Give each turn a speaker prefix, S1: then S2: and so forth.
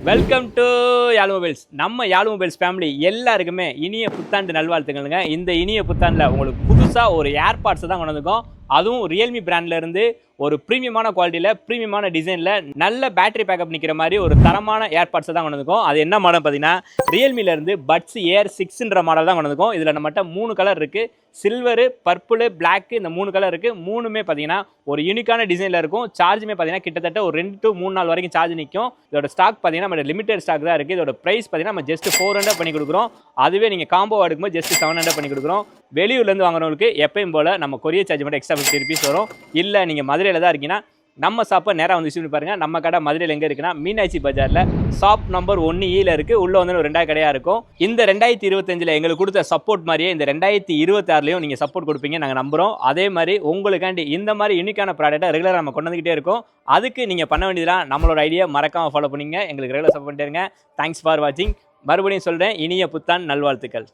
S1: Welcome to Yazh mobiles. நம்ம யாழ் mobiles family எல்லாருக்குமே இனிய புத்தாண்டு நல்வாழ்த்துக்களுங்க. இந்த இனிய புத்தாண்டில் உங்களுக்கு புதுசாக ஒரு ஏர்பாட்ஸை தான் கொண்டு வந்திருக்கோம். அதுவும் ரியல்மி பிராண்ட்லேருந்து ஒரு ப்ரீமியமான குவாலிட்டியில் ப்ரீமியமான டிசைனில் நல்ல பேட்டரி பேக்கப் நிற்கிற மாதிரி ஒரு தரமான ஏர்பாட்ஸை தான் கொண்டு வந்திருக்கோம். அது என்ன மாடல் பார்த்தீங்கன்னா ரியல்மிலேருந்து பட்ஸ் ஏர் 6ன்ற மாடல் தான் கொண்டு வந்திருக்கோம். இதில் நம்மகிட்ட 3 கலர் இருக்குது. சில்வரு, பர்பிள், பிளாக், இந்த 3 கலர் இருக்குது. மூணுமே பார்த்தீங்கன்னா ஒரு யூனிக்கான டிசைனில் இருக்கும். சார்ஜுமே பார்த்தீங்கன்னா கிட்டத்தட்ட ஒரு 2 to 3 நாள் வரைக்கும் சார்ஜ் நிற்கும். இதோட ஸ்டாக் பார்த்தீங்கன்னா நம்ம லிமிடெட் ஸ்டாக் தான் இருக்குது. இதோட ப்ரைஸ் பார்த்தீங்கன்னா நம்ம ஜஸ்ட் 400 பண்ணி கொடுக்குறோம். அதுவே நீங்கள் காம்போ எடுக்கும்போது ஜஸ்ட் 700 பண்ணி கொடுக்குறோம். வெளியூர்லேருந்து வாங்குறவங்களுக்கு எப்பயும் போல் நம்ம கொரியர் சார்ஜ் மட்டும் எக்ஸ்ட்ரா 50 rupees வரும். இல்லை நீங்கள் மதுரையில் தான் இருக்கீங்கன்னா நம்ம ஷாப்பை நேராக வந்து விசிட் பண்ணி பாருங்கள். நம்ம கடை மதுரையில் எங்கே இருக்குன்னா மீனாட்சி பஜாரில் ஷாப் நம்பர் 1E இருக்குது. உள்ளே வந்து ஒரு 2 கடையாக இருக்கும். இந்த 2025 எங்களுக்கு கொடுத்த சப்போர்ட் மாதிரியே இந்த 2026லையும் நீங்கள் சப்போர்ட் கொடுப்பீங்க நாங்கள் நம்புகிறோம். அதே மாதிரி உங்களுக்காண்டி இந்த மாதிரி யூனிக்கான ப்ராடக்ட்டை ரெகுலராக நம்ம கொண்டு வந்துக்கிட்டே இருக்கோம். அதுக்கு நீங்கள் பண்ண வேண்டியதுலாம் நம்மளோட ஐடியா மறக்காமல் ஃபாலோ பண்ணிங்க. எங்களுக்கு ரெகுலர் சப்போர்ட் பண்ணிட்டே இருங்க. தேங்க்ஸ் ஃபார் வாட்சிங். மறுபடியும் சொல்கிறேன், இனிய புத்தாண்டு நல்வாழ்த்துக்கள்.